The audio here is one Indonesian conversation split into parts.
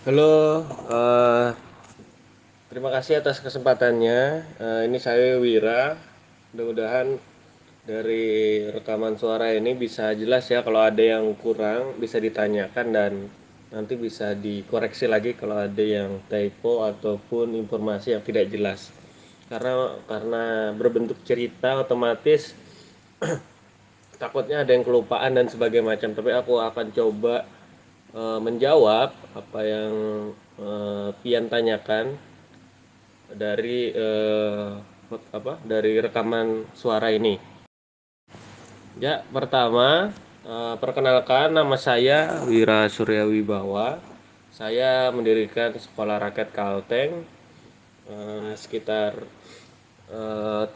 Halo, terima kasih atas kesempatannya. Ini saya Wira. Mudah-mudahan dari rekaman suara ini bisa jelas ya. Kalau ada yang kurang bisa ditanyakan dan nanti bisa dikoreksi lagi kalau ada yang typo ataupun informasi yang tidak jelas. Karena berbentuk cerita otomatis takutnya ada yang kelupaan dan sebagainya macam. Tapi aku akan coba menjawab apa yang Pian tanyakan dari dari rekaman suara ini. Ya, pertama perkenalkan nama saya Wira Surya Wibawa. Saya mendirikan Sekolah Rakyat Kalteng sekitar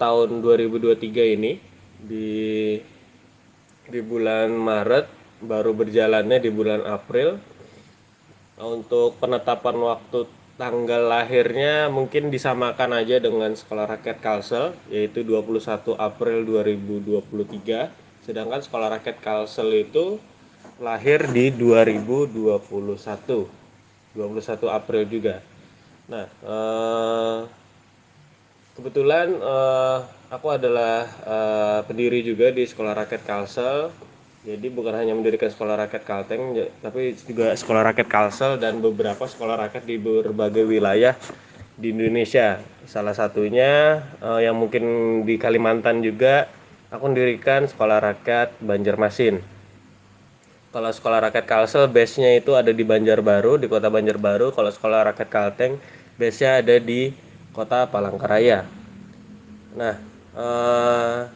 tahun 2023 ini di bulan Maret, baru berjalannya di bulan April. Untuk penetapan waktu tanggal lahirnya mungkin disamakan aja dengan Sekolah Rakyat Kalsel, yaitu 21 April 2023. Sedangkan Sekolah Rakyat Kalsel itu lahir di 2021, 21 April juga. Nah, kebetulan aku adalah pendiri juga di Sekolah Rakyat Kalsel. Jadi bukan hanya mendirikan Sekolah Rakyat Kalteng, tapi juga Sekolah Rakyat Kalsel dan beberapa sekolah rakyat di berbagai wilayah di Indonesia. Salah satunya yang mungkin di Kalimantan juga, aku mendirikan Sekolah Rakyat Banjarmasin. Kalau Sekolah Rakyat Kalsel base-nya itu ada di Banjarbaru, di Kota Banjarbaru. Kalau Sekolah Rakyat Kalteng base-nya ada di Kota Palangkaraya. Nah, eh,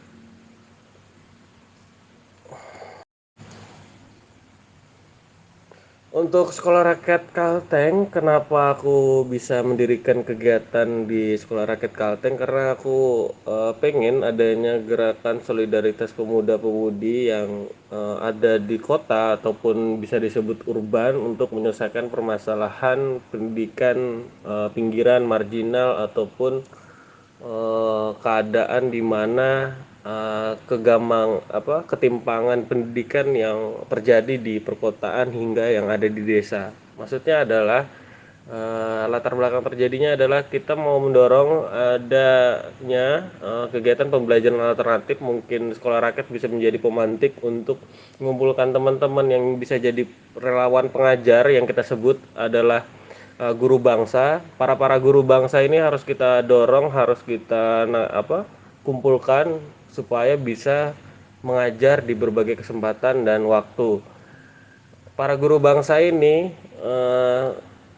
untuk Sekolah Rakyat Kalteng, kenapa aku bisa mendirikan kegiatan di Sekolah Rakyat Kalteng? Karena aku pengen adanya gerakan solidaritas pemuda-pemudi yang ada di kota ataupun bisa disebut urban untuk menyelesaikan permasalahan pendidikan pinggiran, marginal ataupun keadaan di mana ketimpangan pendidikan yang terjadi di perkotaan hingga yang ada di desa. Maksudnya adalah latar belakang terjadinya adalah kita mau mendorong adanya kegiatan pembelajaran alternatif. Mungkin sekolah rakyat bisa menjadi pemantik untuk mengumpulkan teman-teman yang bisa jadi relawan pengajar, yang kita sebut adalah guru bangsa. Para guru bangsa ini harus kita dorong, harus kita kumpulkan supaya bisa mengajar di berbagai kesempatan dan waktu. Para guru bangsa ini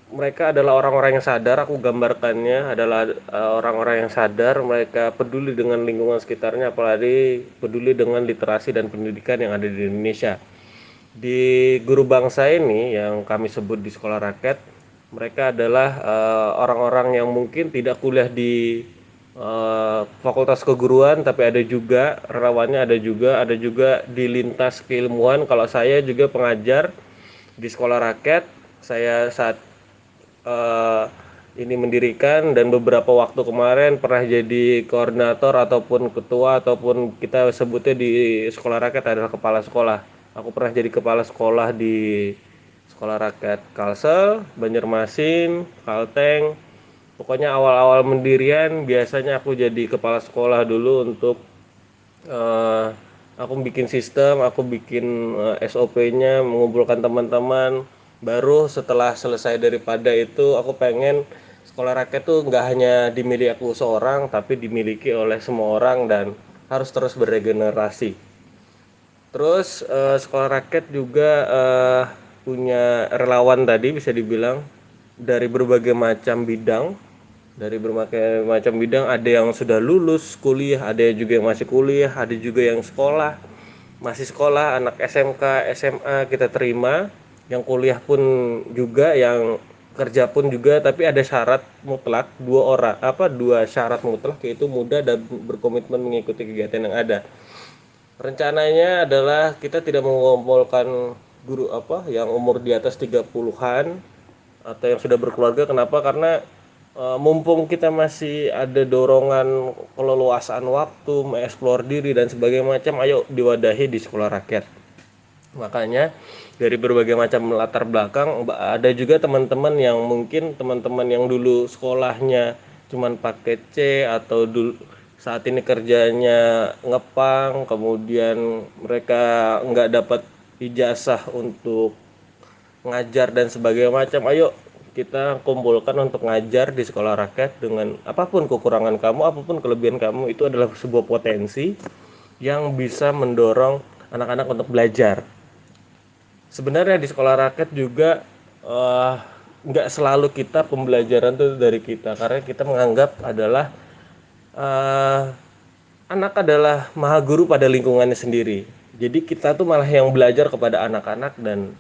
mereka adalah orang-orang yang sadar. Aku gambarkannya adalah orang-orang yang sadar, mereka peduli dengan lingkungan sekitarnya, apalagi peduli dengan literasi dan pendidikan yang ada di Indonesia. Di guru bangsa ini yang kami sebut di sekolah rakyat, mereka adalah orang-orang yang mungkin tidak kuliah di fakultas keguruan, tapi ada juga relawannya, ada juga di lintas keilmuan. Kalau saya juga pengajar di sekolah rakyat, saya saat eh, ini mendirikan dan beberapa waktu kemarin pernah jadi koordinator ataupun ketua ataupun kita sebutnya di sekolah rakyat adalah kepala sekolah. Aku pernah jadi kepala sekolah di sekolah rakyat Kalsel, Banjarmasin, Kalteng. Pokoknya awal-awal mendirian biasanya aku jadi kepala sekolah dulu untuk eh, aku bikin sistem, aku bikin SOP-nya, mengumpulkan teman-teman. Baru setelah selesai daripada itu, aku pengen sekolah rakyat tuh nggak hanya dimiliki aku seorang, tapi dimiliki oleh semua orang dan harus terus beregenerasi. Terus sekolah rakyat juga punya relawan tadi bisa dibilang dari berbagai macam bidang. Dari berbagai macam bidang, ada yang sudah lulus kuliah, ada juga yang masih kuliah, ada juga yang sekolah, masih sekolah, anak SMK, SMA kita terima, yang kuliah pun juga, yang kerja pun juga, tapi ada syarat mutlak dua syarat mutlak, yaitu muda dan berkomitmen mengikuti kegiatan yang ada. Rencananya adalah kita tidak mengumpulkan guru yang umur di atas 30-an atau yang sudah berkeluarga. Kenapa? Karena mumpung kita masih ada dorongan keleluasaan waktu, mengeksplor diri dan sebagainya macam, ayo diwadahi di sekolah rakyat. Makanya dari berbagai macam latar belakang ada juga teman-teman yang mungkin teman-teman yang dulu sekolahnya cuman pakai C atau dulu saat ini kerjanya ngepang, kemudian mereka nggak dapat ijazah untuk ngajar dan sebagainya macam. Ayo kita kumpulkan untuk ngajar di sekolah rakyat dengan apapun kekurangan kamu, apapun kelebihan kamu, itu adalah sebuah potensi yang bisa mendorong anak-anak untuk belajar. Sebenarnya di sekolah rakyat juga eh, nggak selalu kita pembelajaran tuh dari kita, karena kita menganggap adalah eh, anak adalah maha guru pada lingkungannya sendiri. Jadi kita tuh malah yang belajar kepada anak-anak, dan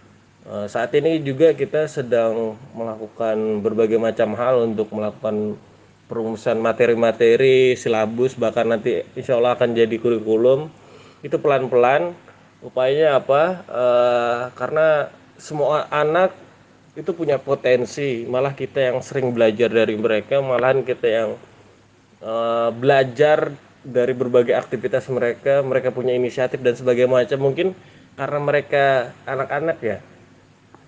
saat ini juga kita sedang melakukan berbagai macam hal untuk melakukan perumusan materi-materi, silabus, bahkan nanti insya Allah akan jadi kurikulum. Itu pelan-pelan. Upayanya apa? Karena semua anak itu punya potensi, malah kita yang sering belajar dari mereka, malahan kita yang belajar dari berbagai aktivitas mereka. Mereka punya inisiatif dan sebagainya macam, mungkin karena mereka anak-anak ya,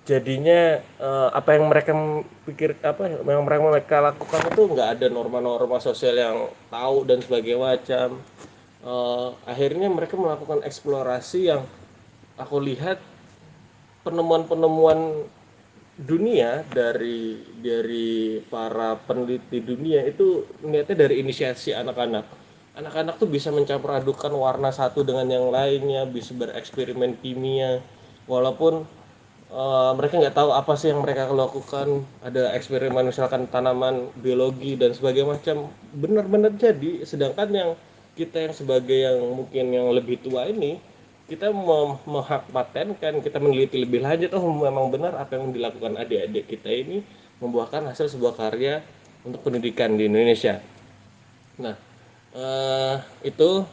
jadinya apa yang mereka pikir, apa yang mereka lakukan itu nggak ada norma-norma sosial yang tahu dan sebagainya macam. Akhirnya mereka melakukan eksplorasi yang aku lihat penemuan-penemuan dunia dari para peneliti dunia itu niatnya dari inisiasi anak-anak. Anak-anak tuh bisa mencampur adukan warna satu dengan yang lainnya, bisa bereksperimen kimia, walaupun mereka nggak tahu apa sih yang mereka lakukan. Ada eksperimen misalkan tanaman biologi dan sebagainya macam, benar-benar jadi. Sedangkan yang kita yang sebagai yang mungkin yang lebih tua ini, kita menghak patenkan, kita meneliti lebih lanjut, oh memang benar apa yang dilakukan adik-adik kita ini membuahkan hasil sebuah karya untuk pendidikan di Indonesia. Nah, itu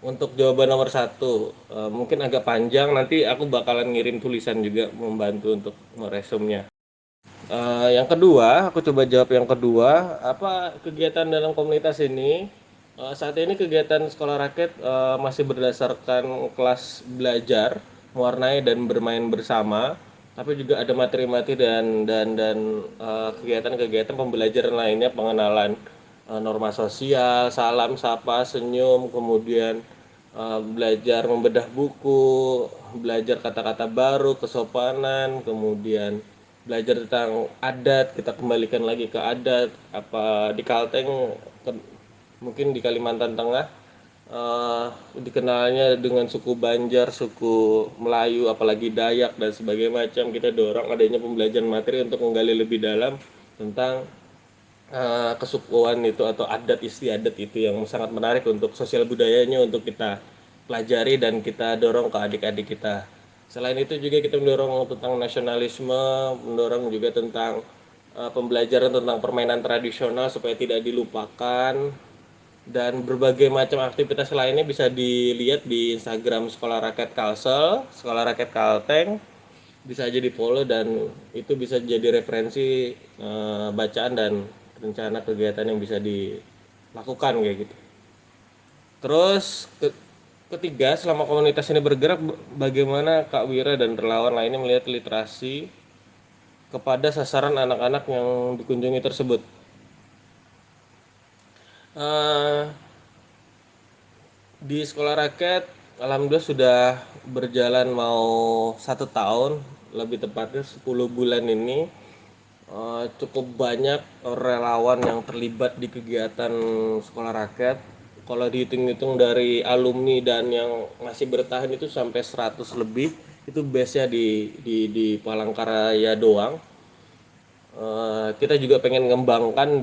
untuk jawaban nomor satu. Mungkin agak panjang, nanti aku bakalan ngirim tulisan juga membantu untuk meresumnya. Yang kedua, aku coba jawab yang kedua, apa kegiatan dalam komunitas ini? Saat ini kegiatan sekolah rakyat masih berdasarkan kelas belajar, mewarnai dan bermain bersama, tapi juga ada materi-materi dan kegiatan-kegiatan pembelajaran lainnya, pengenalan norma sosial, salam, sapa, senyum, kemudian belajar membedah buku, belajar kata-kata baru, kesopanan, kemudian belajar tentang adat, kita kembalikan lagi ke adat. Apa di Kalteng, mungkin di Kalimantan Tengah dikenalnya dengan suku Banjar, suku Melayu, apalagi Dayak dan sebagainya macam. Kita dorong adanya pembelajaran materi untuk menggali lebih dalam tentang kesukuan itu atau adat istiadat itu, yang sangat menarik untuk sosial budayanya untuk kita pelajari dan kita dorong ke adik-adik kita. Selain itu juga kita mendorong tentang nasionalisme, mendorong juga tentang pembelajaran tentang permainan tradisional supaya tidak dilupakan, dan berbagai macam aktivitas lainnya bisa dilihat di Instagram Sekolah Rakyat Kalsel, Sekolah Rakyat Kalteng, bisa aja di follow, dan itu bisa jadi referensi bacaan dan rencana kegiatan yang bisa dilakukan kayak gitu. Terus ketiga, selama komunitas ini bergerak, bagaimana Kak Wira dan relawan lainnya melihat literasi kepada sasaran anak-anak yang dikunjungi tersebut? Eh, di sekolah rakyat, alhamdulillah sudah berjalan mau 1 tahun, lebih tepatnya 10 bulan ini. Cukup banyak relawan yang terlibat di kegiatan sekolah rakyat. Kalau dihitung-hitung dari alumni dan yang masih bertahan itu sampai 100 lebih. Itu base-nya di Palangkaraya doang. Kita juga pengen ngembangkan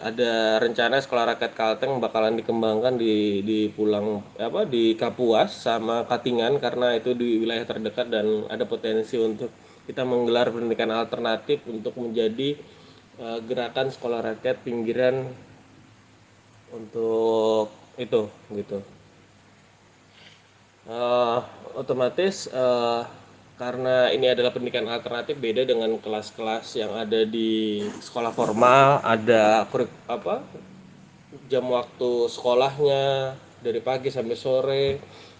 ada rencana sekolah rakyat Kalteng bakalan dikembangkan di Pulang apa di Kapuas sama Katingan, karena itu di wilayah terdekat dan ada potensi untuk kita menggelar pendidikan alternatif untuk menjadi gerakan sekolah rakyat pinggiran untuk itu gitu. uh, Otomatis karena ini adalah pendidikan alternatif, beda dengan kelas-kelas yang ada di sekolah formal. Ada jam waktu sekolahnya dari pagi sampai sore,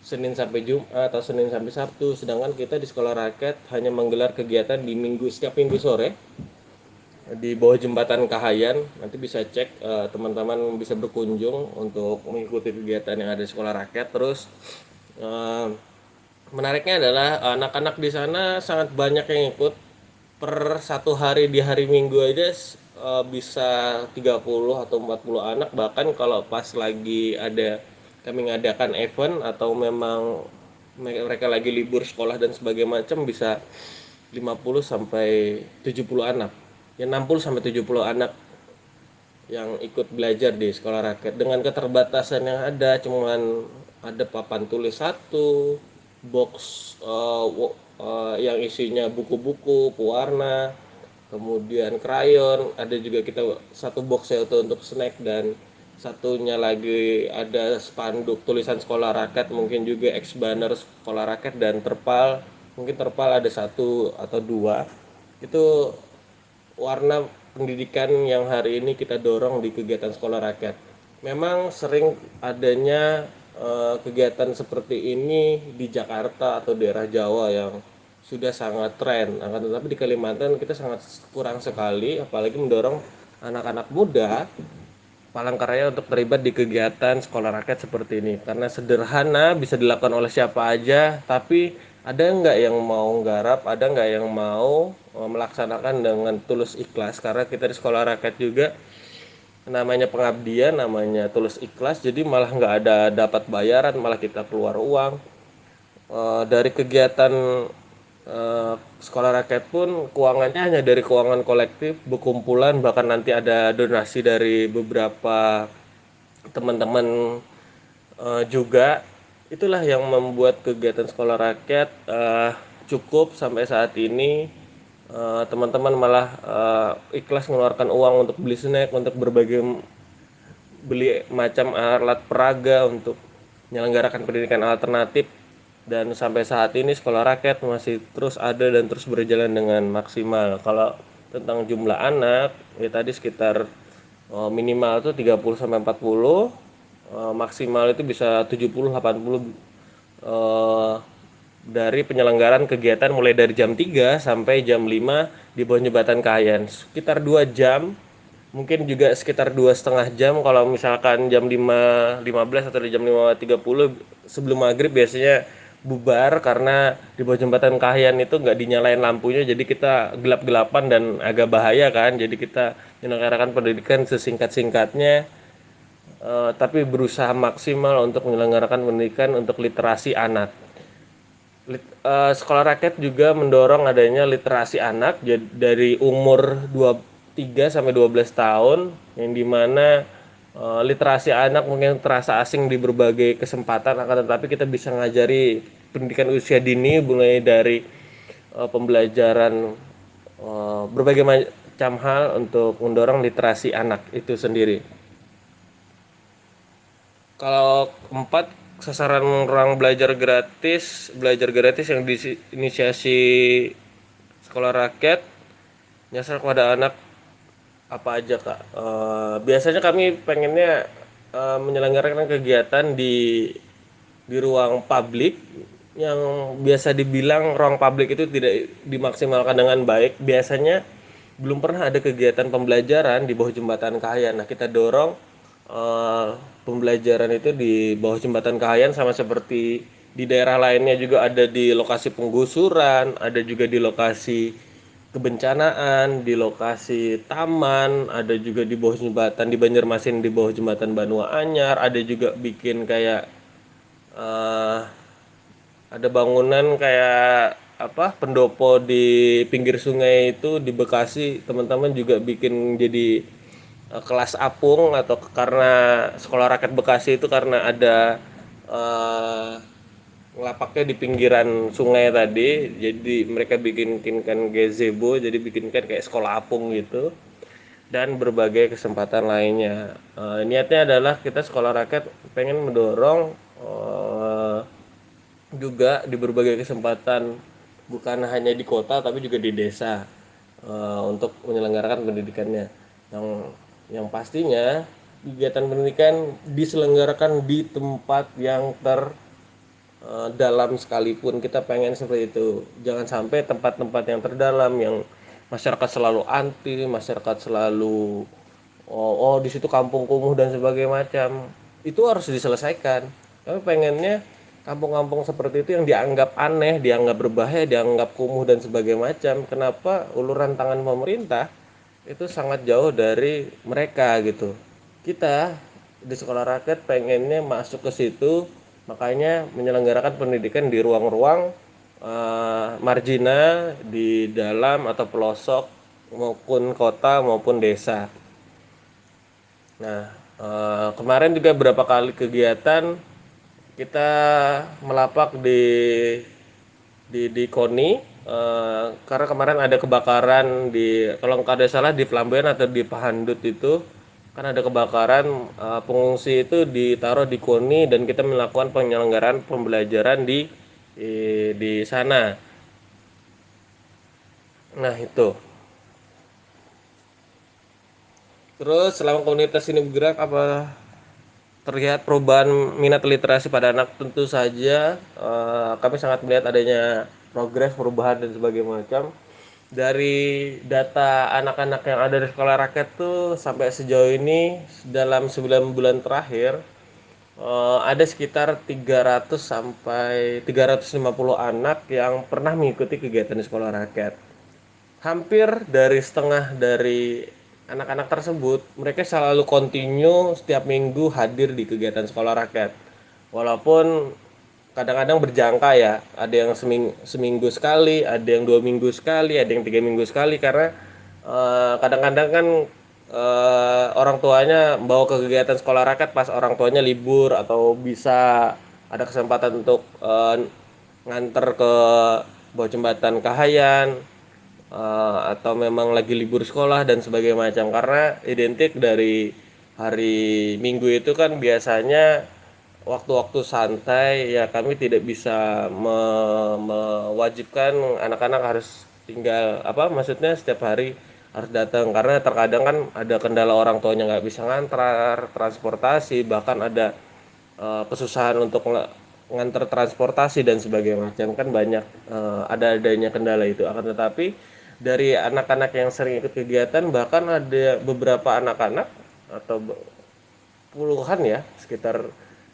Senin sampai Jumat atau Senin sampai Sabtu, sedangkan kita di sekolah rakyat hanya menggelar kegiatan di setiap minggu sore di bawah jembatan Kahayan. Nanti bisa cek, teman-teman bisa berkunjung untuk mengikuti kegiatan yang ada di sekolah rakyat. Terus eh, menariknya adalah anak-anak di sana sangat banyak yang ikut. Per satu hari di hari Minggu aja bisa 30 atau 40 anak. Bahkan kalau pas lagi ada kami ngadakan event atau memang mereka lagi libur sekolah dan sebagainya macam, bisa 50 sampai 70 anak. Ya 60 sampai 70 anak yang ikut belajar di sekolah rakyat dengan keterbatasan yang ada, cuman ada papan tulis satu, box yang isinya buku-buku pewarna, kemudian krayon, ada juga kita satu box ya untuk snack, dan satunya lagi ada spanduk tulisan sekolah rakyat, mungkin juga ex banner sekolah rakyat, dan terpal, mungkin terpal ada satu atau dua. Itu warna pendidikan yang hari ini kita dorong di kegiatan sekolah rakyat. Memang sering adanya kegiatan seperti ini di Jakarta atau daerah Jawa yang sudah sangat tren. Akan tetapi di Kalimantan kita sangat kurang sekali, apalagi mendorong anak-anak muda Palangkaraya untuk terlibat di kegiatan sekolah rakyat seperti ini. Karena sederhana, bisa dilakukan oleh siapa aja, tapi ada nggak yang mau nggarap, ada nggak yang mau melaksanakan dengan tulus ikhlas. Karena kita di sekolah rakyat juga namanya pengabdian, namanya tulus ikhlas, jadi malah nggak ada dapat bayaran, malah kita keluar uang. Dari kegiatan sekolah rakyat pun keuangannya hanya dari keuangan kolektif, berkumpulan, bahkan nanti ada donasi dari beberapa teman-teman juga. Itulah yang membuat kegiatan sekolah rakyat cukup sampai saat ini. Teman-teman malah ikhlas mengeluarkan uang untuk beli snack, untuk beli macam alat peraga, untuk menyelenggarakan pendidikan alternatif. Dan sampai saat ini sekolah rakyat masih terus ada dan terus berjalan dengan maksimal. Kalau tentang jumlah anak, ya tadi sekitar minimal tuh 30 sampai 40, maksimal itu bisa 70 80, eh, dari penyelenggaraan kegiatan mulai dari jam 3 sampai jam 5 di bawah jembatan Kahayan. Sekitar 2 jam, mungkin juga sekitar 2,5 jam kalau misalkan jam 5.15 atau di jam 5.30 sebelum maghrib biasanya bubar, karena di bawah jembatan Kahayan itu nggak dinyalain lampunya, jadi kita gelap-gelapan dan agak bahaya kan, jadi kita menyelenggarakan pendidikan sesingkat-singkatnya, tapi berusaha maksimal untuk menyelenggarakan pendidikan untuk literasi anak. Sekolah rakyat juga mendorong adanya literasi anak dari umur 3 sampai 12 tahun, yang dimana literasi anak mungkin terasa asing di berbagai kesempatan, akan tetapi kita bisa ngajari pendidikan usia dini mulai dari pembelajaran berbagai macam hal untuk mendorong literasi anak itu sendiri. Kalau keempat, sasaran ruang belajar gratis yang diinisiasi sekolah rakyat nyasar kepada anak apa aja kak? Biasanya kami pengennya menyelenggarakan kegiatan di ruang publik yang biasa dibilang ruang publik itu tidak dimaksimalkan dengan baik. Biasanya belum pernah ada kegiatan pembelajaran di bawah jembatan Kahayan. Nah, kita dorong pembelajaran itu di bawah jembatan Kahayan, sama seperti di daerah lainnya juga ada di lokasi penggusuran, ada juga di lokasi kebencanaan, di lokasi taman, ada juga di bawah jembatan di Banjarmasin di bawah jembatan Banua Anyar, ada juga bikin kayak eh, ada bangunan kayak apa pendopo di pinggir sungai itu di Bekasi, teman-teman juga bikin jadi kelas apung, atau karena sekolah rakyat Bekasi itu karena ada eh, ngelapaknya di pinggiran sungai tadi, jadi mereka bikinkan gazebo, jadi bikinkan kayak sekolah apung gitu, dan berbagai kesempatan lainnya. Niatnya adalah kita sekolah rakyat pengen mendorong juga di berbagai kesempatan, bukan hanya di kota tapi juga di desa, untuk menyelenggarakan pendidikannya, yang pastinya kegiatan pendidikan diselenggarakan di tempat yang dalam sekalipun kita pengen seperti itu. Jangan sampai tempat-tempat yang terdalam yang masyarakat selalu anti, masyarakat selalu di situ kampung kumuh dan sebagainya macam. Itu harus diselesaikan. Kami pengennya kampung-kampung seperti itu yang dianggap aneh, dianggap berbahaya, dianggap kumuh dan sebagainya macam. Kenapa uluran tangan pemerintah itu sangat jauh dari mereka gitu. Kita di sekolah rakyat pengennya masuk ke situ, makanya menyelenggarakan pendidikan di ruang-ruang marginal di dalam atau pelosok maupun kota maupun desa. Nah, kemarin juga beberapa kali kegiatan kita melapak di KONI, karena kemarin ada kebakaran di, kalau nggak ada salah, di Pelambayan atau di Pahandut itu kan ada kebakaran. Pengungsi itu ditaruh di KONI dan kita melakukan penyelenggaraan pembelajaran di sana. Nah itu. Terus selama komunitas ini bergerak, apa terlihat perubahan minat literasi pada anak? Tentu saja kami sangat melihat adanya progres perubahan dan sebagainya macam. Dari data anak-anak yang ada di sekolah rakyat tuh sampai sejauh ini dalam 9 bulan terakhir ada sekitar 300 sampai 350 anak yang pernah mengikuti kegiatan di sekolah rakyat. Hampir dari setengah dari anak-anak tersebut mereka selalu continue setiap minggu hadir di kegiatan sekolah rakyat. Walaupun kadang-kadang berjangka ya, ada yang seminggu sekali, ada yang 2 minggu sekali, ada yang 3 minggu sekali, karena kadang-kadang kan orang tuanya bawa ke kegiatan sekolah rakyat pas orang tuanya libur atau bisa ada kesempatan untuk nganter ke bawah jembatan Kahayan, atau memang lagi libur sekolah dan sebagainya macam. Karena identik dari hari Minggu itu kan biasanya waktu-waktu santai ya, kami tidak bisa mewajibkan anak-anak harus tinggal, apa maksudnya setiap hari harus datang, karena terkadang kan ada kendala orang tuanya nggak bisa ngantar transportasi, bahkan ada kesusahan untuk ngantar transportasi dan sebagainya macam, kan banyak ada adanya kendala itu. Akan tetapi dari anak-anak yang sering ikut kegiatan, bahkan ada beberapa anak-anak atau puluhan ya, sekitar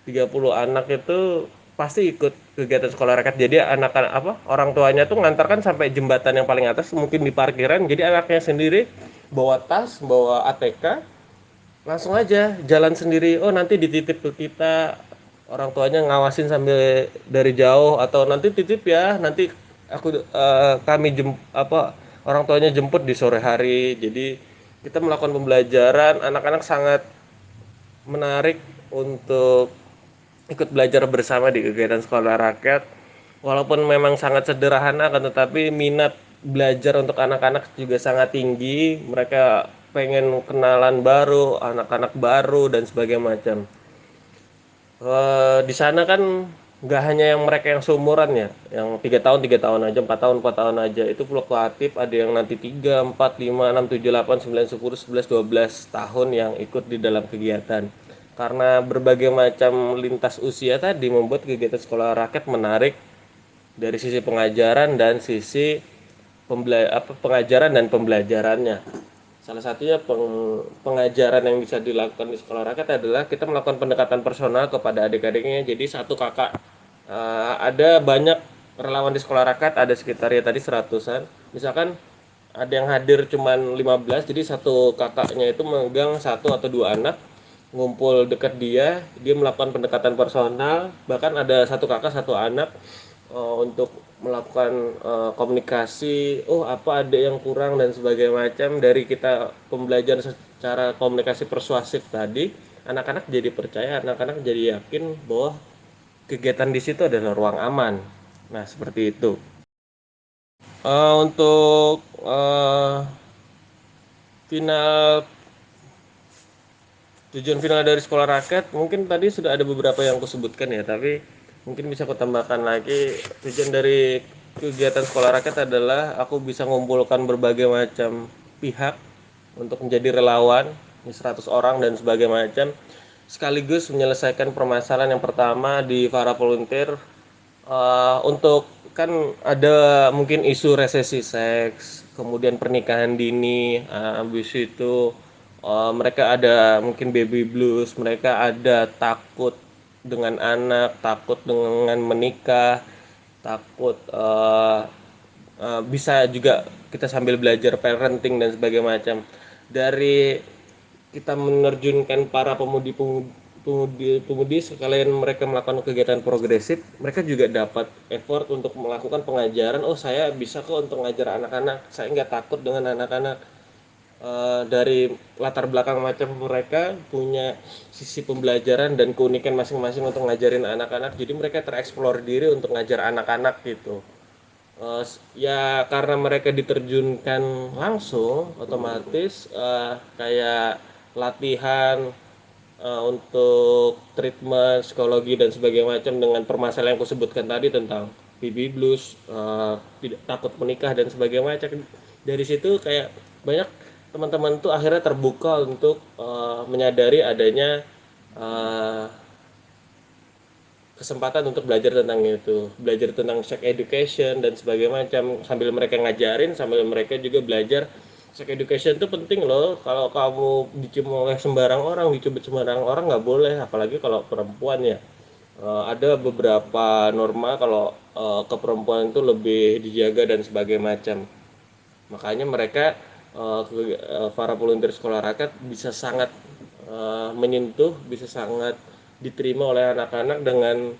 30 anak itu pasti ikut kegiatan sekolah rakyat. Jadi anak-anak apa orang tuanya tuh ngantarkan sampai jembatan yang paling atas, mungkin di parkiran. Jadi anaknya sendiri bawa tas, bawa ATK, langsung aja jalan sendiri. Oh, nanti dititip ke kita, orang tuanya ngawasin sambil dari jauh, atau nanti titip ya, nanti kami orang tuanya jemput di sore hari. Jadi kita melakukan pembelajaran, anak-anak sangat menarik untuk ikut belajar bersama di kegiatan sekolah rakyat. Walaupun memang sangat sederhana, kan tetapi minat belajar untuk anak-anak juga sangat tinggi. Mereka pengen kenalan baru, anak-anak baru dan sebagainya macam. Di sana kan nggak hanya yang mereka yang seumuran ya, yang 3 tahun aja, 4 tahun aja, itu fluktuatif. Ada yang nanti 3, 4, 5, 6, 7, 8, 9, 10, 11, 12 tahun yang ikut di dalam kegiatan. Karena berbagai macam lintas usia tadi membuat kegiatan sekolah rakyat menarik dari sisi pengajaran dan sisi pengajaran dan pembelajarannya. Salah satunya pengajaran yang bisa dilakukan di sekolah rakyat adalah kita melakukan pendekatan personal kepada adik-adiknya. Jadi satu kakak, ada banyak relawan di sekolah rakyat, ada sekitar ya tadi 100-an. Misalkan ada yang hadir cuman 15, jadi satu kakaknya itu memegang satu atau dua anak, ngumpul dekat dia, dia melakukan pendekatan personal. Bahkan ada satu kakak satu anak, untuk melakukan komunikasi, oh apa ada yang kurang dan sebagainya macam. Dari kita pembelajaran secara komunikasi persuasif tadi, anak-anak jadi percaya, anak-anak jadi yakin bahwa kegiatan di situ adalah ruang aman. Nah seperti itu. Untuk final tujuan final dari sekolah rakyat, mungkin tadi sudah ada beberapa yang aku sebutkan ya, tapi mungkin bisa aku tambahkan lagi. Tujuan dari kegiatan sekolah rakyat adalah aku bisa mengumpulkan berbagai macam pihak untuk menjadi relawan, 100 orang dan sebagainya macam, sekaligus menyelesaikan permasalahan. Yang pertama di para volunteer, Untuk kan ada mungkin isu resesi seks, kemudian pernikahan dini, habis itu mereka ada mungkin baby blues, mereka ada takut dengan anak, takut dengan menikah, takut bisa juga kita sambil belajar parenting dan sebagainya macam. Dari kita menerjunkan para pemudi sekalian mereka melakukan kegiatan progresif, mereka juga dapat effort untuk melakukan pengajaran. Oh, saya bisa kok untuk mengajar anak-anak, saya nggak takut dengan anak-anak. Dari latar belakang macam mereka punya sisi pembelajaran dan keunikan masing-masing untuk ngajarin anak-anak, jadi mereka tereksplor diri untuk ngajar anak-anak gitu. Ya karena mereka diterjunkan langsung, otomatis kayak latihan untuk treatment psikologi dan sebagainya macam dengan permasalahan yang aku sebutkan tadi tentang baby blues, tidak takut menikah dan sebagainya macam. Dari situ kayak banyak teman-teman tuh akhirnya terbuka untuk menyadari adanya uh, kesempatan untuk belajar tentang itu, belajar tentang sex education dan sebagainya macam, sambil mereka ngajarin, sambil mereka juga belajar sex education itu penting loh. Kalau kamu dicium oleh sembarang orang, dicubit sembarang orang nggak boleh, apalagi kalau perempuan ya. Ada beberapa norma kalau ke perempuan itu lebih dijaga dan sebagainya macam. Makanya mereka para volunteer sekolah rakyat bisa sangat menyentuh, bisa sangat diterima oleh anak-anak dengan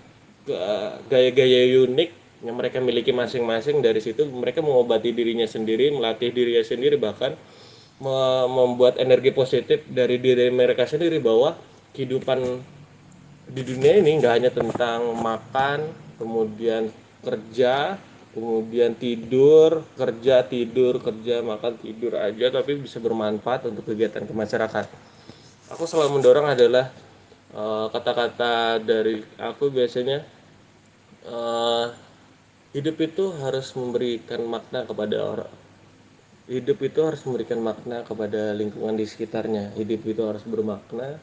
gaya-gaya unik yang mereka miliki masing-masing. Dari situ mereka mengobati dirinya sendiri, melatih dirinya sendiri, bahkan membuat energi positif dari diri mereka sendiri bahwa kehidupan di dunia ini nggak hanya tentang makan, kemudian kerja, kemudian tidur, kerja, tidur, kerja, makan, tidur aja, tapi bisa bermanfaat untuk kegiatan kemasyarakat. Aku selalu mendorong adalah kata-kata dari aku biasanya, eh, hidup itu harus memberikan makna kepada orang. Hidup itu harus memberikan makna kepada lingkungan di sekitarnya. Hidup itu harus bermakna.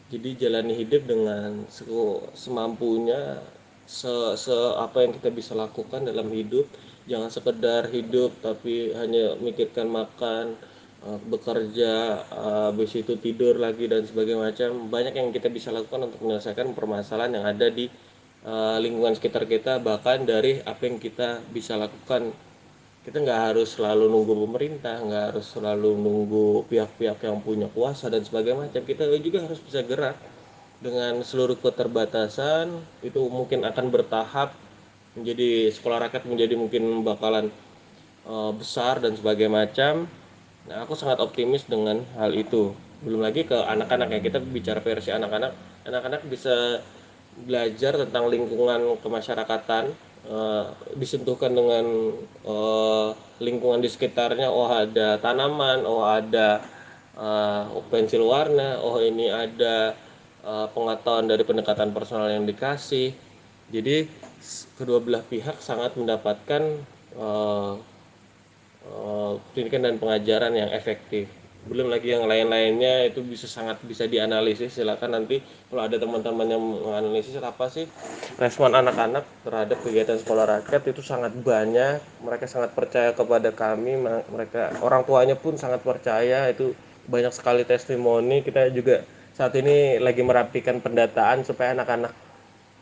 Jadi jalani hidup dengan semampunya, se apa yang kita bisa lakukan dalam hidup. Jangan sekedar hidup tapi hanya mikirkan makan, bekerja, habis itu tidur lagi dan sebagainya macam. Banyak yang kita bisa lakukan untuk menyelesaikan permasalahan yang ada di lingkungan sekitar kita, bahkan dari apa yang kita bisa lakukan. Kita nggak harus selalu nunggu pemerintah, nggak harus selalu nunggu pihak-pihak yang punya kuasa dan sebagainya macam. Kita juga harus bisa gerak dengan seluruh keterbatasan. Itu mungkin akan bertahap menjadi sekolah rakyat, menjadi mungkin bakalan besar dan sebagainya macam. Nah, aku sangat optimis dengan hal itu. Belum lagi ke anak-anak ya, kita bicara versi anak-anak. Anak-anak bisa belajar tentang lingkungan kemasyarakatan, disentuhkan dengan lingkungan di sekitarnya. Oh, ada tanaman, oh ada pensil warna, oh ini ada pengetahuan dari pendekatan personal yang dikasih. Jadi kedua belah pihak sangat mendapatkan uh, pendidikan dan pengajaran yang efektif. Belum lagi yang lain-lainnya itu bisa sangat bisa dianalisis. Silakan nanti kalau ada teman-teman yang menganalisis apa sih respon anak-anak terhadap kegiatan sekolah rakyat, itu sangat banyak. Mereka sangat percaya kepada kami, mereka orang tuanya pun sangat percaya. Itu banyak sekali testimoni. Kita juga saat ini lagi merapikan pendataan supaya anak-anak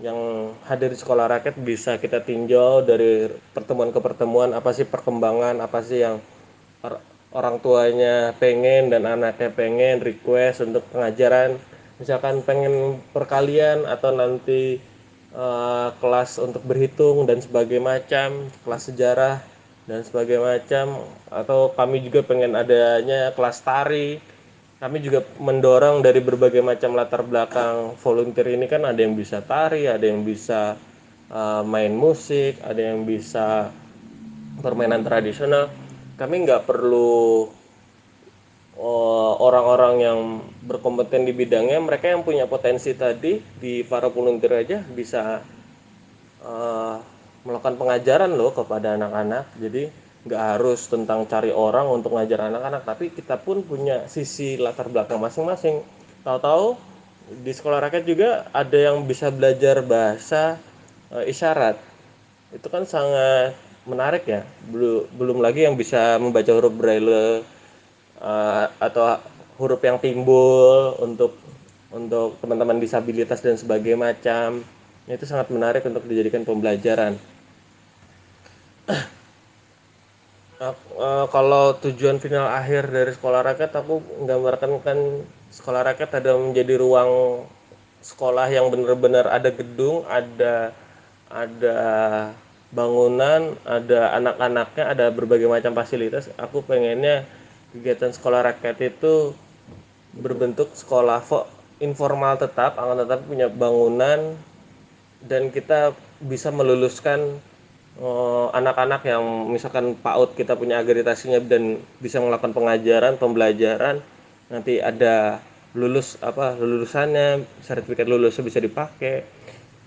yang hadir di sekolah rakyat bisa kita tinjau dari pertemuan ke pertemuan, apa sih perkembangan, apa sih yang orang tuanya pengen dan anaknya pengen request untuk pengajaran, misalkan pengen perkalian atau nanti kelas untuk berhitung dan sebagainya macam, kelas sejarah dan sebagainya macam, atau kami juga pengen adanya kelas tari. Kami juga mendorong dari berbagai macam latar belakang volunteer ini, kan ada yang bisa tari, ada yang bisa main musik, ada yang bisa permainan tradisional. Kami nggak perlu orang-orang yang berkompeten di bidangnya, mereka yang punya potensi tadi di para volunteer aja bisa uh, melakukan pengajaran loh kepada anak-anak. Jadi nggak harus tentang cari orang untuk ngajar anak-anak, tapi kita pun punya sisi latar belakang masing-masing. Tahu-tahu di sekolah rakyat juga ada yang bisa belajar bahasa isyarat. Itu kan sangat menarik ya. Belum lagi yang bisa membaca huruf braille, atau huruf yang timbul untuk teman-teman disabilitas dan sebagainya macam. Itu sangat menarik untuk dijadikan pembelajaran. Kalau tujuan final akhir dari sekolah rakyat, aku menggambarkan kan sekolah rakyat ada menjadi ruang sekolah yang benar-benar ada gedung, ada bangunan, ada anak-anaknya, ada berbagai macam fasilitas. Aku pengennya kegiatan sekolah rakyat itu berbentuk sekolah informal tetap, akan tetapi punya bangunan, dan kita bisa meluluskan anak-anak yang misalkan PAUD kita punya agredasinya dan bisa melakukan pengajaran, pembelajaran, nanti ada lulusannya, sertifikat lulusnya bisa dipakai.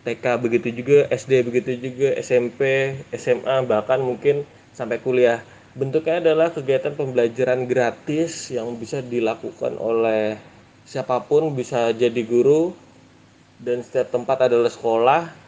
TK begitu juga, SD begitu juga, SMP, SMA, bahkan mungkin sampai kuliah. Bentuknya adalah kegiatan pembelajaran gratis yang bisa dilakukan oleh siapapun, bisa jadi guru, dan setiap tempat adalah sekolah.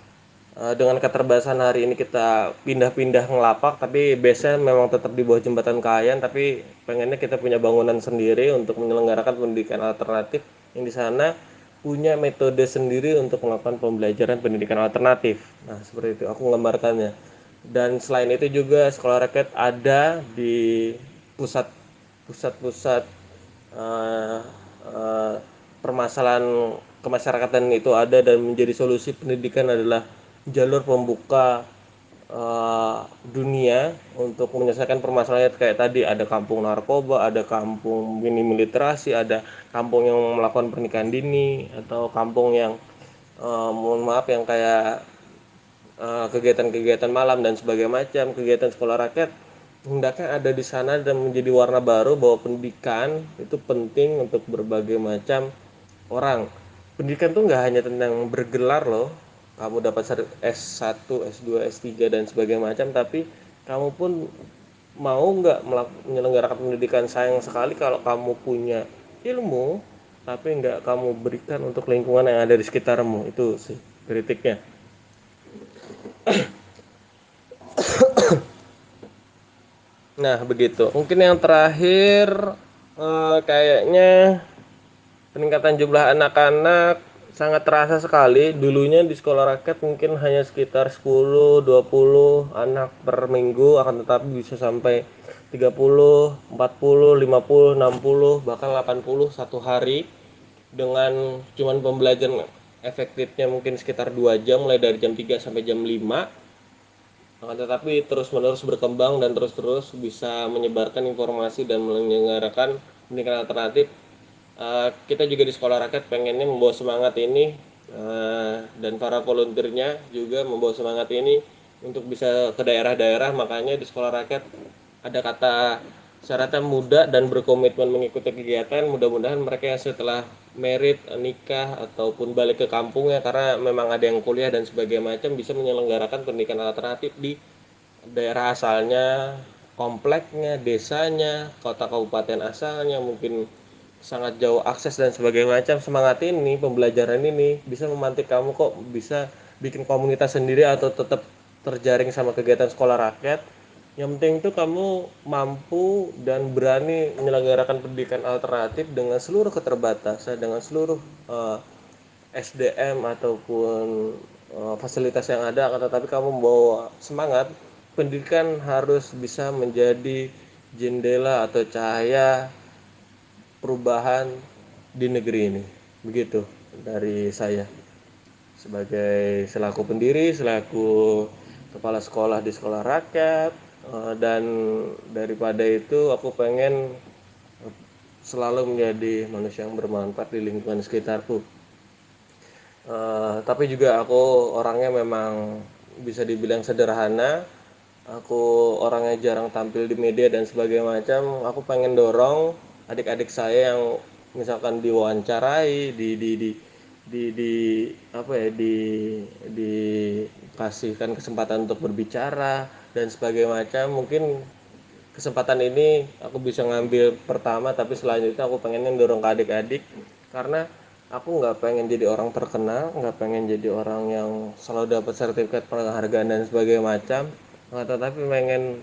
Dengan keterbatasan hari ini kita pindah-pindah ngelapak, tapi biasanya memang tetap di bawah jembatan Kahayan, tapi pengennya kita punya bangunan sendiri untuk menyelenggarakan pendidikan alternatif yang di sana punya metode sendiri untuk melakukan pembelajaran pendidikan alternatif. Nah, seperti itu aku menggambarkannya. Dan selain itu juga sekolah rakyat ada di pusat pusat-pusat eh, eh, permasalahan kemasyarakatan itu ada, dan menjadi solusi pendidikan adalah jalur pembuka dunia untuk menyelesaikan permasalahan kayak tadi. Ada kampung narkoba, ada kampung minim literasi, ada kampung yang melakukan pernikahan dini, atau kampung yang mohon maaf yang kayak kegiatan-kegiatan malam dan sebagainya macam. Kegiatan sekolah rakyat hendaknya ada di sana dan menjadi warna baru bahwa pendidikan itu penting untuk berbagai macam orang. Pendidikan tuh nggak hanya tentang bergelar loh, kamu dapat S1, S2, S3 dan sebagainya macam, tapi kamu pun mau nggak menyelenggarakan pendidikan. Sayang sekali kalau kamu punya ilmu tapi nggak kamu berikan untuk lingkungan yang ada di sekitarmu. Itu sih kritiknya. Nah, begitu. Mungkin yang terakhir, kayaknya peningkatan jumlah anak-anak sangat terasa sekali. Dulunya di sekolah rakyat mungkin hanya sekitar 10, 20 anak per minggu, akan tetapi bisa sampai 30, 40, 50, 60, bahkan 80 satu hari, dengan cuman pembelajaran efektifnya mungkin sekitar 2 jam, mulai dari jam 3 sampai jam 5. Akan tetapi terus-menerus berkembang dan terus-terus bisa menyebarkan informasi dan menyelenggarakan pendidikan alternatif. Kita juga di sekolah rakyat pengennya membawa semangat ini, dan para volunteernya juga membawa semangat ini untuk bisa ke daerah-daerah. Makanya di sekolah rakyat ada kata syaratnya muda dan berkomitmen mengikuti kegiatan. Mudah-mudahan mereka yang setelah merit, nikah, ataupun balik ke kampungnya karena memang ada yang kuliah dan sebagainya macam, bisa menyelenggarakan pendidikan alternatif di daerah asalnya, kompleknya, desanya, kota kabupaten asalnya, mungkin sangat jauh akses dan sebagainya macam. Semangat ini, pembelajaran ini bisa memantik kamu kok bisa bikin komunitas sendiri atau tetap terjaring sama kegiatan sekolah rakyat. Yang penting itu kamu mampu dan berani menyelenggarakan pendidikan alternatif dengan seluruh keterbatasan, dengan seluruh SDM ataupun fasilitas yang ada, akan tetapi kamu membawa semangat. Pendidikan harus bisa menjadi jendela atau cahaya perubahan di negeri ini. Begitu dari saya sebagai selaku pendiri, selaku kepala sekolah di sekolah rakyat. Dan daripada itu aku pengen selalu menjadi manusia yang bermanfaat di lingkungan sekitarku. Tapi juga aku orangnya memang bisa dibilang sederhana. Aku orangnya jarang tampil di media dan sebagainya macam. Aku pengen dorong adik-adik saya yang misalkan diwawancarai, di apa ya, dikasihkan kesempatan untuk berbicara dan sebagainya macam. Mungkin kesempatan ini aku bisa ngambil pertama, tapi selanjutnya aku pengennya dorong ke adik-adik, karena aku nggak pengen jadi orang terkenal, nggak pengen jadi orang yang selalu dapat sertifikat penghargaan dan sebagainya macam, tetapi pengen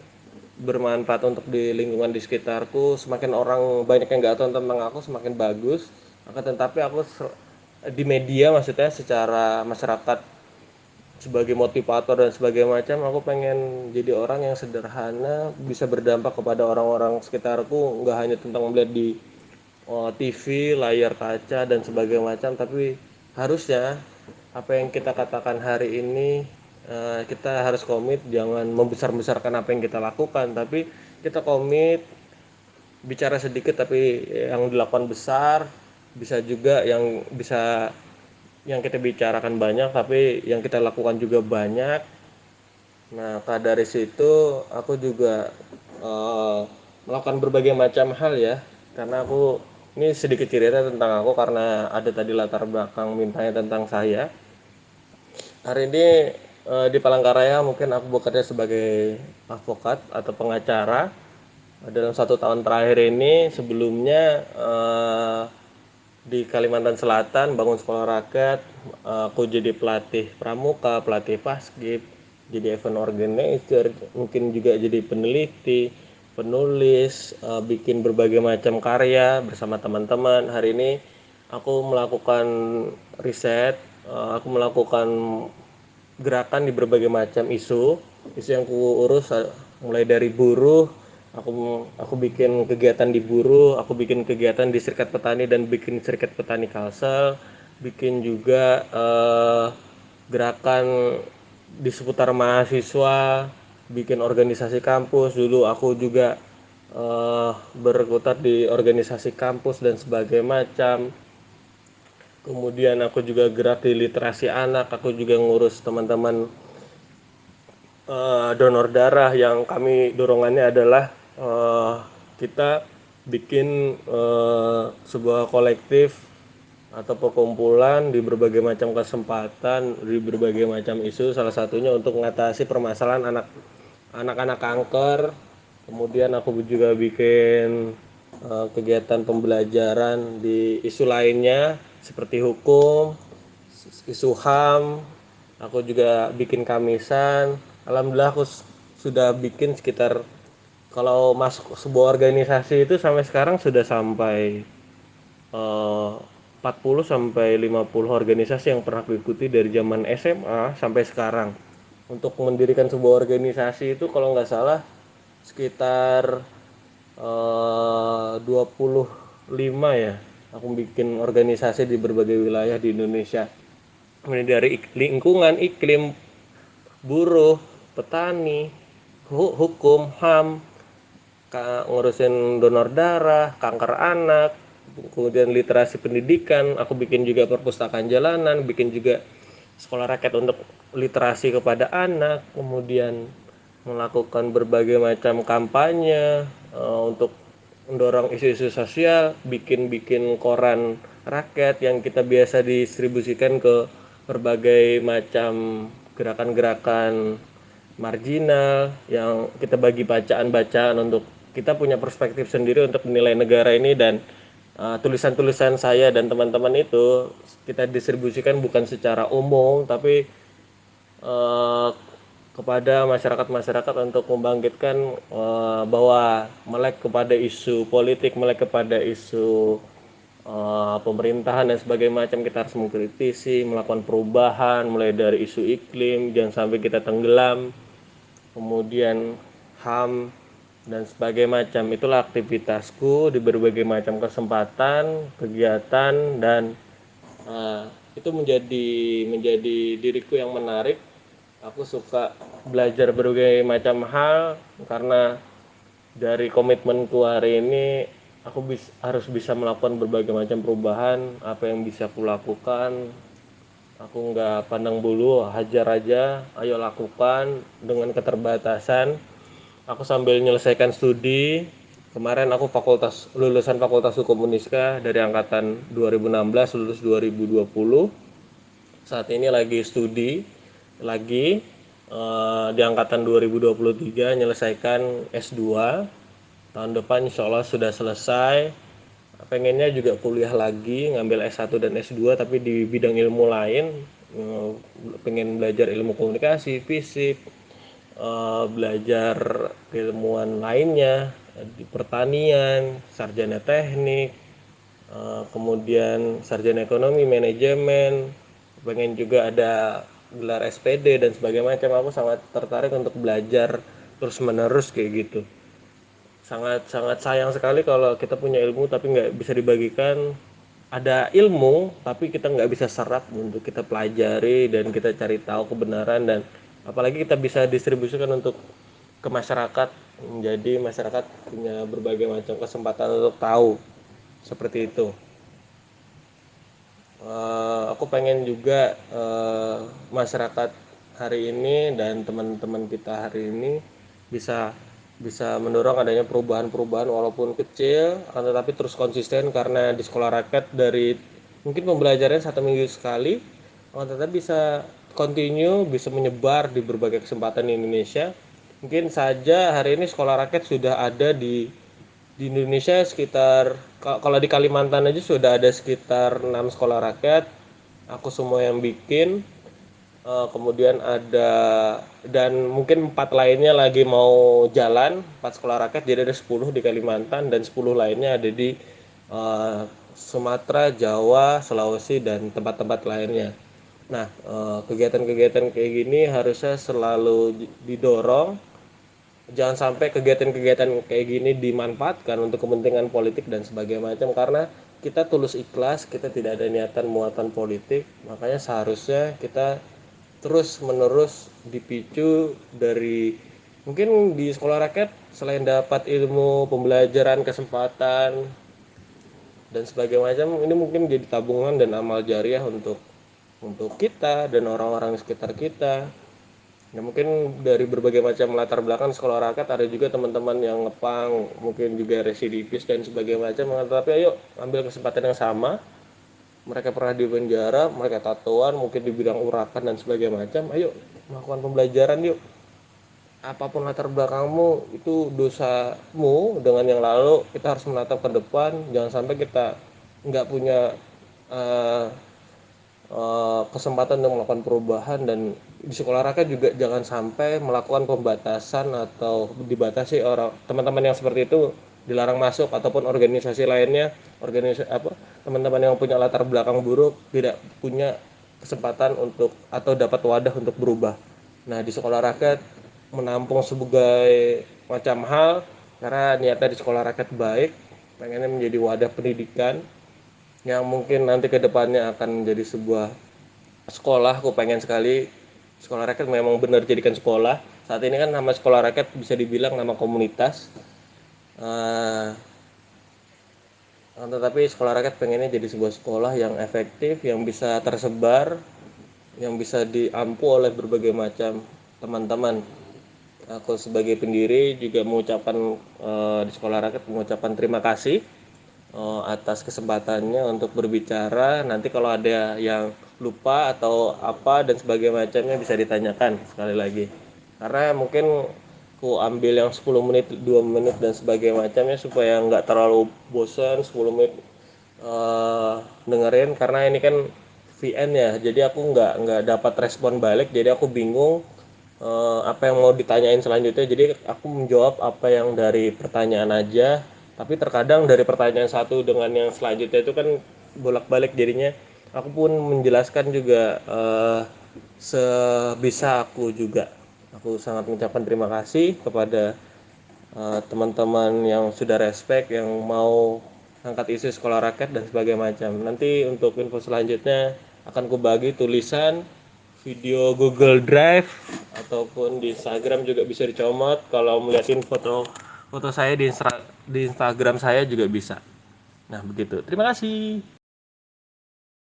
bermanfaat untuk di lingkungan di sekitarku. Semakin orang banyak yang nggak tahu tentang aku, semakin bagus. Tetapi di media, maksudnya secara masyarakat, sebagai motivator dan sebagainya macam, aku pengen jadi orang yang sederhana, bisa berdampak kepada orang-orang sekitarku, nggak hanya tentang melihat di TV, layar kaca dan sebagainya macam, tapi harusnya apa yang kita katakan hari ini, kita harus komit, jangan membesar-besarkan apa yang kita lakukan, tapi kita komit bicara sedikit tapi yang dilakukan besar. Bisa juga yang kita bicarakan banyak tapi yang kita lakukan juga banyak. Nah, dari situ aku juga eh, melakukan berbagai macam hal ya. Karena ini sedikit cerita tentang aku karena ada tadi latar belakang mintanya tentang saya. Hari ini di Palangkaraya mungkin aku bekerja sebagai advokat atau pengacara dalam 1 tahun terakhir ini. Sebelumnya di Kalimantan Selatan bangun sekolah rakyat, aku jadi pelatih pramuka, pelatih paskib, jadi event organizer, mungkin juga jadi peneliti, penulis, bikin berbagai macam karya bersama teman-teman. Hari ini aku melakukan riset, aku melakukan gerakan di berbagai macam isu yang ku urus, mulai dari buruh. Aku bikin kegiatan di buruh, aku bikin kegiatan di serikat petani dan bikin serikat petani Kalsel, bikin juga gerakan di seputar mahasiswa, bikin organisasi kampus. Dulu aku juga berkutat di organisasi kampus dan sebagainya macam. Kemudian aku juga gerak di literasi anak, aku juga ngurus teman-teman donor darah, yang kami dorongannya adalah kita bikin sebuah kolektif atau perkumpulan di berbagai macam kesempatan, di berbagai macam isu, salah satunya untuk mengatasi permasalahan anak-anak kanker. Kemudian aku juga bikin kegiatan pembelajaran di isu lainnya seperti hukum, isu HAM. Aku juga bikin kamisan. Alhamdulillah aku sudah bikin sekitar, kalau masuk sebuah organisasi itu sampai sekarang sudah sampai 40 sampai 50 organisasi yang pernah aku ikuti dari zaman SMA sampai sekarang. Untuk mendirikan sebuah organisasi itu kalau nggak salah sekitar 25 ya. Aku bikin organisasi di berbagai wilayah di Indonesia. Mulai dari lingkungan, iklim, buruh, petani, hukum, HAM, ngurusin donor darah, kanker anak, kemudian literasi pendidikan. Aku bikin juga perpustakaan jalanan, bikin juga sekolah rakyat untuk literasi kepada anak, kemudian melakukan berbagai macam kampanye untuk mendorong isu-isu sosial, bikin koran rakyat yang kita biasa distribusikan ke berbagai macam gerakan-gerakan marginal, yang kita bagi bacaan-bacaan untuk kita punya perspektif sendiri untuk menilai negara ini. Dan tulisan-tulisan saya dan teman-teman itu kita distribusikan bukan secara umum tapi eh, kepada masyarakat-masyarakat untuk membangkitkan bahwa melek kepada isu politik, melek kepada isu pemerintahan dan sebagainya macam, kita harus mengkritisi, melakukan perubahan mulai dari isu iklim, jangan sampai kita tenggelam, kemudian HAM dan sebagainya macam. Itulah aktivitasku di berbagai macam kesempatan, kegiatan, dan itu menjadi diriku yang menarik. Aku suka belajar berbagai macam hal karena dari komitmenku hari ini aku harus bisa melakukan berbagai macam perubahan. Apa yang bisa aku lakukan, aku nggak pandang bulu, hajar aja, ayo lakukan dengan keterbatasan. Aku sambil menyelesaikan studi. Kemarin aku lulusan Fakultas Hukum Uniska dari angkatan 2016, lulus 2020. Saat ini lagi studi lagi di angkatan 2023, menyelesaikan S2. Tahun depan insya Allah sudah selesai. pengennya juga kuliah lagi, ngambil S1 dan S2 tapi di bidang ilmu lain. Eh, Pengen belajar ilmu komunikasi, fisik, belajar keilmuan lainnya, di pertanian, sarjana teknik, kemudian sarjana ekonomi, manajemen, pengen juga ada gelar SPD dan sebagainya macam. Aku sangat tertarik untuk belajar terus menerus kayak gitu. Sangat sangat sayang sekali kalau kita punya ilmu tapi nggak bisa dibagikan. Ada ilmu tapi kita nggak bisa serap untuk kita pelajari dan kita cari tahu kebenaran, dan apalagi kita bisa distribusikan untuk ke masyarakat. Jadi masyarakat punya berbagai macam kesempatan untuk tahu seperti itu. Aku pengen juga masyarakat hari ini dan teman-teman kita hari ini bisa bisa mendorong adanya perubahan-perubahan walaupun kecil, akan tetapi terus konsisten, karena di sekolah rakyat dari mungkin pembelajaran 1 minggu sekali, akan tetapi bisa continue, bisa menyebar di berbagai kesempatan di Indonesia. Mungkin saja hari ini sekolah rakyat sudah ada di Indonesia sekitar, kalau di Kalimantan aja sudah ada sekitar 6 sekolah rakyat. Aku semua yang bikin. Kemudian ada, dan mungkin 4 lainnya lagi mau jalan, 4 sekolah rakyat, jadi ada 10 di Kalimantan dan 10 lainnya ada di Sumatera, Jawa, Sulawesi dan tempat-tempat lainnya. Nah, kegiatan-kegiatan kayak gini harusnya selalu didorong. Jangan sampai kegiatan-kegiatan kayak gini dimanfaatkan untuk kepentingan politik dan sebagainya macam, karena kita tulus ikhlas, kita tidak ada niatan muatan politik. Makanya seharusnya kita terus menerus dipicu dari, mungkin di sekolah rakyat selain dapat ilmu pembelajaran, kesempatan dan sebagainya macam, ini mungkin jadi tabungan dan amal jariah untuk kita dan orang-orang di sekitar kita. Ya mungkin dari berbagai macam latar belakang sekolah rakyat ada juga teman-teman yang ngepang, mungkin juga residivis dan sebagainya macam. Tapi ayo ambil kesempatan yang sama. Mereka pernah di penjara, mereka tatoan, mungkin di bidang urakan dan sebagainya macam. Ayo melakukan pembelajaran yuk. Apapun latar belakangmu, itu dosamu dengan yang lalu, kita harus menatap ke depan. Jangan sampai kita nggak punya uh, kesempatan untuk melakukan perubahan. Dan di sekolah rakyat juga jangan sampai melakukan pembatasan atau dibatasi orang teman-teman yang seperti itu, dilarang masuk, ataupun organisasi lainnya, organisasi apa, teman-teman yang punya latar belakang buruk tidak punya kesempatan untuk atau dapat wadah untuk berubah. Nah, di sekolah rakyat menampung sebagai macam hal, karena niatnya di sekolah rakyat baik, pengennya menjadi wadah pendidikan yang mungkin nanti ke depannya akan menjadi sebuah sekolah. Aku pengen sekali sekolah rakyat memang benar jadikan sekolah. Saat ini kan nama sekolah rakyat bisa dibilang nama komunitas. Uh, tetapi sekolah rakyat pengennya jadi sebuah sekolah yang efektif, yang bisa tersebar, yang bisa diampu oleh berbagai macam teman-teman. Aku sebagai pendiri juga mengucapkan di sekolah rakyat mengucapkan terima kasih atas kesempatannya untuk berbicara. Nanti kalau ada yang lupa atau apa dan sebagainya macamnya bisa ditanyakan sekali lagi. Karena mungkin aku ambil yang 10 menit, 2 menit dan sebagainya macamnya supaya nggak terlalu bosan 10 menit dengerin, karena ini kan VN ya. Jadi aku nggak dapat respon balik, jadi aku bingung apa yang mau ditanyain selanjutnya. Jadi aku menjawab apa yang dari pertanyaan aja, tapi terkadang dari pertanyaan satu dengan yang selanjutnya itu kan bolak-balik, jadinya aku pun menjelaskan juga sebisa aku juga. Aku sangat mengucapkan terima kasih kepada teman-teman yang sudah respect, yang mau angkat isu sekolah rakyat dan sebagainya macam. Nanti untuk info selanjutnya akan kubagi tulisan, video Google Drive, ataupun di Instagram juga bisa dicomot. Kalau melihatin foto foto saya di Instagram saya juga bisa. Nah begitu. Terima kasih.